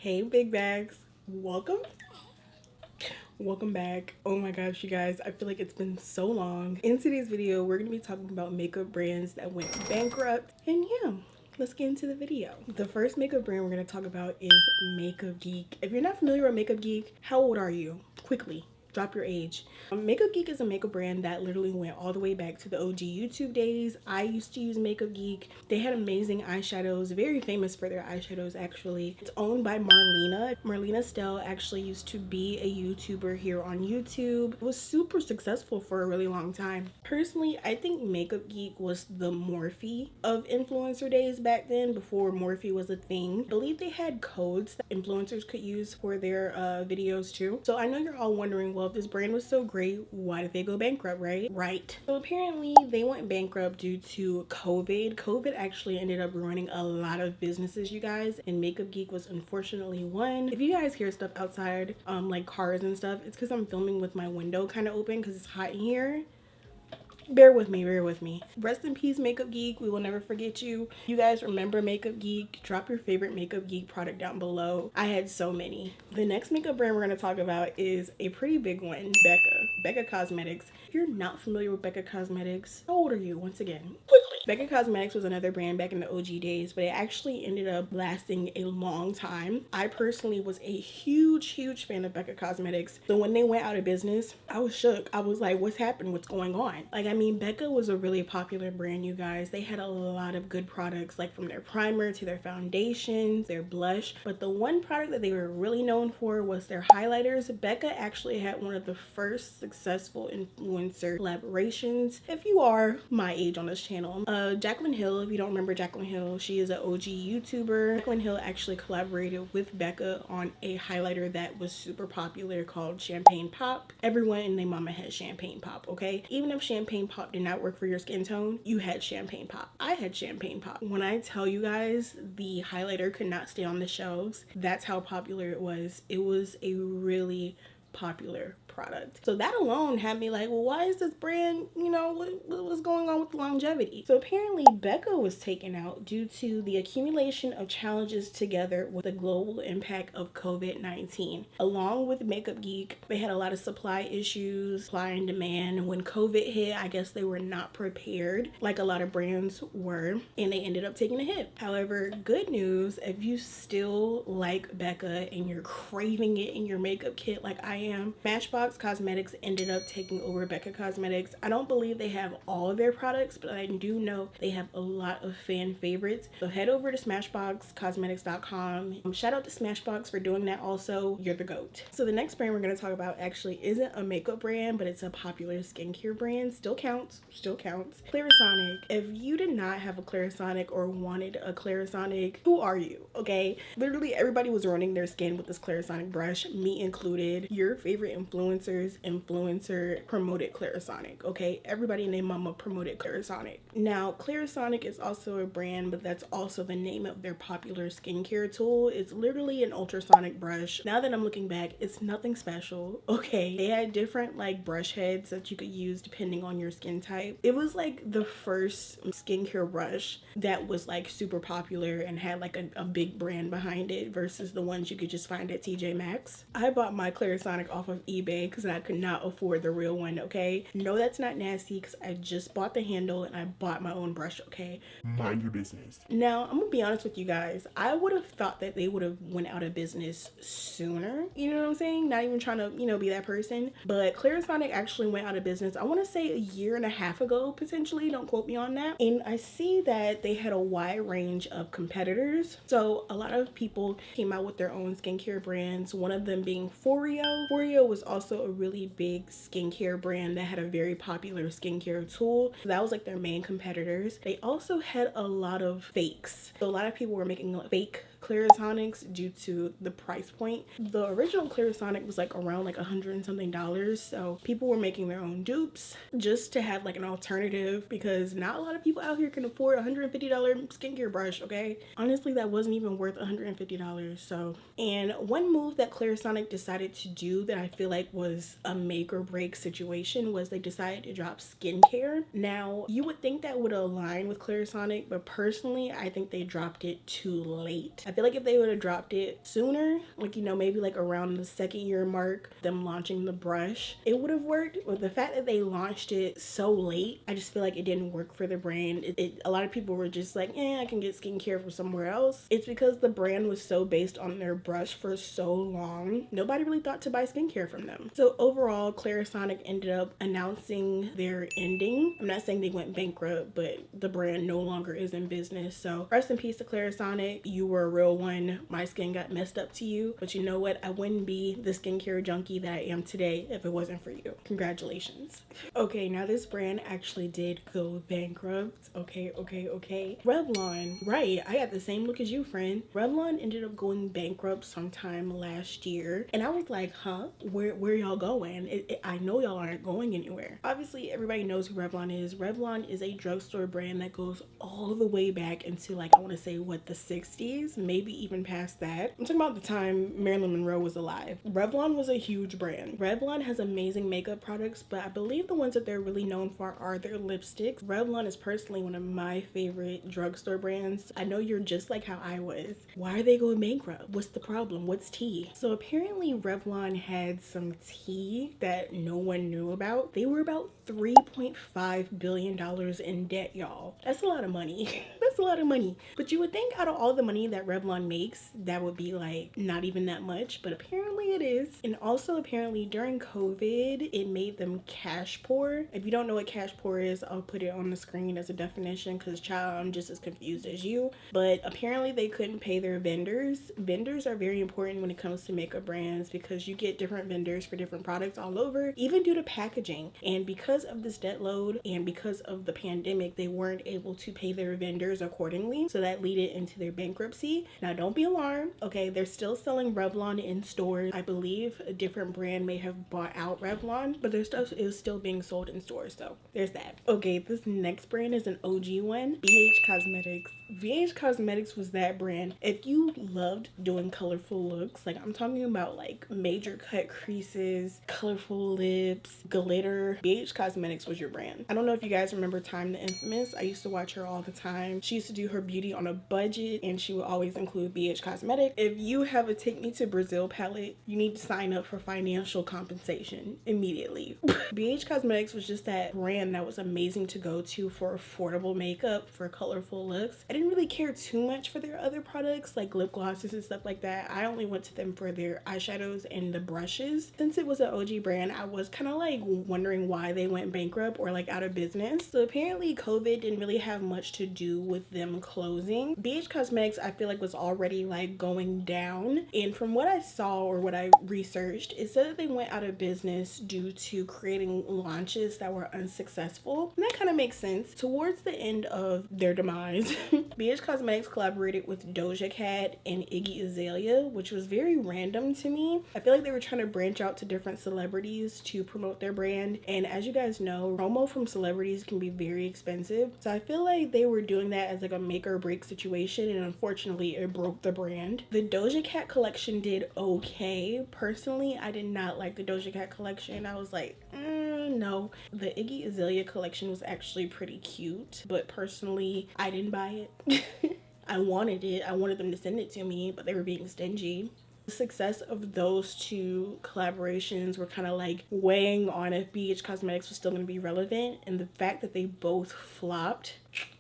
Hey big bags, welcome back. Oh my gosh, you guys, I feel like it's been so long. In today's video we're gonna be talking about makeup brands that went bankrupt, and yeah, let's get into the video. The first makeup brand we're gonna talk about is Makeup Geek. If you're not familiar with Makeup Geek, how old are you? Quickly drop your age. Makeup Geek is a makeup brand that literally went all the way back to the OG YouTube days. I used to use Makeup Geek. They had amazing eyeshadows, very famous for their eyeshadows actually. It's owned by Marlena. Marlena Stell actually used to be a YouTuber here on YouTube. It was super successful for a really long time. Personally, I think Makeup Geek was the Morphe of influencer days back then, before Morphe was a thing. I believe they had codes that influencers could use for their videos too. So I know you're all wondering, well, if this brand was so great, why did they go bankrupt, right? Right. So apparently they went bankrupt due to COVID. COVID actually ended up ruining a lot of businesses, you guys, and Makeup Geek was unfortunately one. If you guys hear stuff outside, like cars and stuff, it's because I'm filming with my window kind of open because it's hot in here. Bear with me, bear with me. Rest in peace, Makeup Geek. We will never forget you. You guys remember Makeup Geek? Drop your favorite Makeup Geek product down below. I had so many. The next makeup brand we're going to talk about is a pretty big one, Becca Cosmetics. If you're not familiar with Becca Cosmetics, how old are you? Once again, quickly. Becca Cosmetics was another brand back in the OG days, but it actually ended up lasting a long time. I personally was a huge fan of Becca Cosmetics. So when they went out of business, I was shook. I was like, what's happened? What's going on? Like, I mean, Becca was a really popular brand, you guys. They had a lot of good products, like from their primer to their foundations, their blush. But the one product that they were really known for was their highlighters. Becca actually had one of the first successful influencer collaborations. If you are my age on this channel, Jaclyn Hill, if you don't remember Jaclyn Hill, she is an OG YouTuber. Jaclyn Hill actually collaborated with Becca on a highlighter that was super popular called Champagne Pop. Everyone and their mama had Champagne Pop, okay? Even if Champagne Pop did not work for your skin tone, you had Champagne Pop. I had Champagne Pop. When I tell you guys the highlighter could not stay on the shelves, that's how popular it was. It was a really popular product. So that alone had me like, well, why is this brand, what's going on with the longevity? So apparently Becca was taken out due to the accumulation of challenges together with the global impact of COVID-19. Along with Makeup Geek, they had a lot of supply issues, supply and demand. When COVID hit, I guess they were not prepared like a lot of brands were, and they ended up taking a hit. However, good news, if you still like Becca and you're craving it in your makeup kit like I am, Smashbox Cosmetics ended up taking over Becca Cosmetics. I don't believe they have all of their products, but I do know they have a lot of fan favorites. So head over to smashboxcosmetics.com. Shout out to Smashbox for doing that also. You're the GOAT. So the next brand we're going to talk about actually isn't a makeup brand, but it's a popular skincare brand. Still counts. Clarisonic. If you did not have a Clarisonic or wanted a Clarisonic, who are you? Okay? Literally everybody was ruining their skin with this Clarisonic brush, me included. Your favorite influencer promoted Clarisonic, okay? Everybody and their mama promoted Clarisonic. Now, Clarisonic is also a brand, but that's also the name of their popular skincare tool. It's literally an ultrasonic brush. Now that I'm looking back, it's nothing special, okay? They had different like brush heads that you could use depending on your skin type. It was like the first skincare brush that was like super popular and had like a big brand behind it versus the ones you could just find at TJ Maxx. I bought my Clarisonic off of eBay because I could not afford the real one, okay? No, that's not nasty because I just bought the handle and I bought my own brush, okay? Mind your business. Now, I'm gonna be honest with you guys. I would have thought that they would have went out of business sooner. You know what I'm saying? Not even trying to, be that person. But Clarisonic actually went out of business, I want to say a year and a half ago, potentially. Don't quote me on that. And I see that they had a wide range of competitors. So a lot of people came out with their own skincare brands, one of them being Foreo. Foreo was also a really big skincare brand that had a very popular skincare tool. So that was like their main competitors. They also had a lot of fakes. So a lot of people were making fake Clarisonics due to the price point. The original Clarisonic was like around like $100 and something. So people were making their own dupes just to have like an alternative, because not a lot of people out here can afford a $150 skincare brush, okay? Honestly, that wasn't even worth $150. So, and one move that Clarisonic decided to do that I feel like was a make or break situation was they decided to drop skincare. Now, you would think that would align with Clarisonic, but personally, I think they dropped it too late. I feel like if they would have dropped it sooner, like, you know, maybe like around the 2nd year mark, them launching the brush, it would have worked. But the fact that they launched it so late, I just feel like it didn't work for the brand. A lot of people were just like, I can get skincare from somewhere else. It's because the brand was so based on their brush for so long, nobody really thought to buy skincare from them. So overall, Clarisonic ended up announcing their ending. I'm not saying they went bankrupt, but the brand no longer is in business. So rest in peace to Clarisonic. You were a real one. My skin got messed up to you, but you know what? I wouldn't be the skincare junkie that I am today if it wasn't for you. Congratulations. Okay, now this brand actually did go bankrupt. Okay. Revlon, right? I got the same look as you, friend. Revlon ended up going bankrupt sometime last year, and I was like, huh? Where y'all going? I know y'all aren't going anywhere. Obviously, everybody knows who Revlon is. Revlon is a drugstore brand that goes all the way back into, like, I want to say what, the 60s, maybe even past that. I'm talking about the time Marilyn Monroe was alive. Revlon was a huge brand. Revlon has amazing makeup products, but I believe the ones that they're really known for are their lipsticks. Revlon is personally one of my favorite drugstore brands. I know you're just like how I was. Why are they going bankrupt? What's the problem? What's tea? So apparently Revlon had some tea that no one knew about. They were about $3.5 billion in debt, y'all. That's a lot of money. That's a lot of money. But you would think out of all the money that Revlon makes, that would be like not even that much, but apparently it is. And also apparently during COVID, it made them cash poor. If you don't know what cash poor is, I'll put it on the screen as a definition because, child, I'm just as confused as you. But apparently they couldn't pay their vendors. Vendors are very important when it comes to makeup brands because you get different vendors for different products all over, even due to packaging. And because of this debt load and because of the pandemic, they weren't able to pay their vendors accordingly. So that led into their bankruptcy. Now, don't be alarmed. Okay, they're still selling Revlon in stores. I believe a different brand may have bought out Revlon, but their stuff is still being sold in stores. So there's that. Okay, this next brand is an OG one, BH Cosmetics. BH Cosmetics was that brand. If you loved doing colorful looks, like I'm talking about like major cut creases, colorful lips, glitter, BH Cosmetics was your brand. I don't know if you guys remember Time the Infamous. I used to watch her all the time. She used to do her beauty on a budget and she would always include BH Cosmetics. If you have a Take Me to Brazil palette, you need to sign up for financial compensation immediately. BH Cosmetics was just that brand that was amazing to go to for affordable makeup, for colorful looks. I didn't really care too much for their other products like lip glosses and stuff like that. I only went to them for their eyeshadows and the brushes. Since it was an OG brand, I was kind of like wondering why they went bankrupt or like out of business. So apparently COVID didn't really have much to do with them closing. BH Cosmetics, I feel like, was already like going down. And from what I saw or what I researched, it said that they went out of business due to creating launches that were unsuccessful. And that kind of makes sense. Towards the end of their demise, BH Cosmetics collaborated with Doja Cat and Iggy Azalea, which was very random to me. I feel like they were trying to branch out to different celebrities to promote their brand. And as you guys know, promo from celebrities can be very expensive. So I feel like they were doing that as like a make or break situation, and unfortunately it broke the brand. The Doja Cat collection did okay. Personally, I did not like the Doja Cat collection. I was like, no. The Iggy Azalea collection was actually pretty cute, but personally, I didn't buy it. I wanted it. I wanted them to send it to me, but they were being stingy. The success of those two collaborations were kind of like weighing on if BH Cosmetics was still going to be relevant, and the fact that they both flopped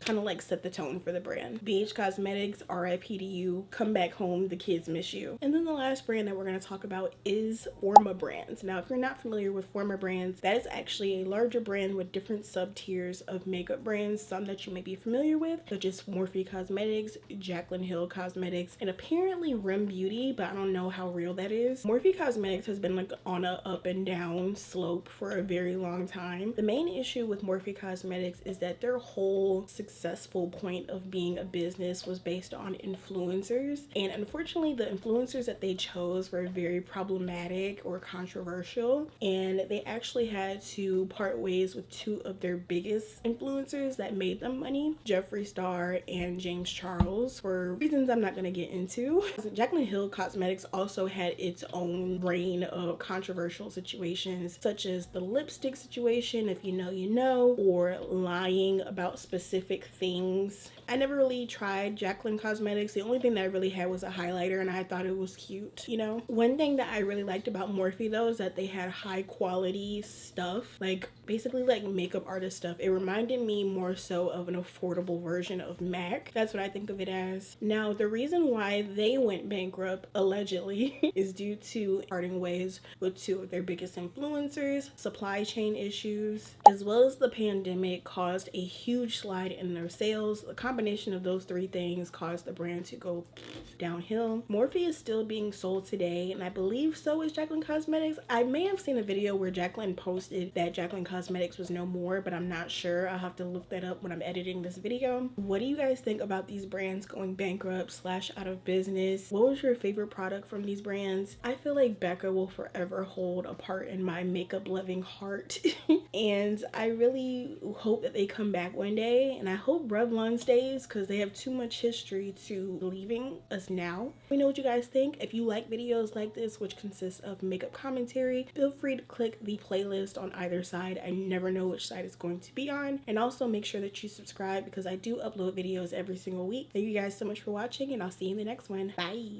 kind of like set the tone for the brand. BH Cosmetics, RIP to you. Come back home, the kids miss you. And then the last brand that we're going to talk about is Forma Brands. Now, if you're not familiar with Forma Brands, that is actually a larger brand with different sub tiers of makeup brands, some that you may be familiar with, such as Morphe Cosmetics, Jaclyn Hill Cosmetics, and apparently Rim Beauty, but I don't know how real that is. Morphe Cosmetics has been like on a up and down slope for a very long time. The main issue with Morphe Cosmetics is that their whole successful point of being a business was based on influencers, and unfortunately the influencers that they chose were very problematic or controversial, and they actually had to part ways with two of their biggest influencers that made them money, Jeffree Star and James Charles, for reasons I'm not going to get into. Jaclyn Hill Cosmetics also had its own reign of controversial situations, such as the lipstick situation, if you know you know, or lying about specific cosmetic things. I never really tried Jaclyn Cosmetics. The only thing that I really had was a highlighter, and I thought it was cute, you know. One thing that I really liked about Morphe though is that they had high quality stuff, like basically like makeup artist stuff. It reminded me more so of an affordable version of MAC. That's what I think of it as. Now, the reason why they went bankrupt, allegedly, is due to parting ways with two of their biggest influencers, supply chain issues, as well as the pandemic caused a huge slide in their sales. The combination of those three things caused the brand to go downhill. Morphe is still being sold today, and I believe so is Jaclyn Cosmetics. I may have seen a video where Jaclyn posted that Jaclyn Cosmetics was no more, but I'm not sure. I'll have to look that up when I'm editing this video. What do you guys think about these brands going bankrupt / out of business? What was your favorite product from these brands? I feel like Becca will forever hold a part in my makeup loving heart and I really hope that they come back one day, and I hope Revlon stays because they have too much history to leaving us now. Let me know what you guys think. If you like videos like this, which consists of makeup commentary, feel free to click the playlist on either side. I never know which side it's going to be on. And also make sure that you subscribe because I do upload videos every single week. Thank you guys so much for watching, and I'll see you in the next one. Bye.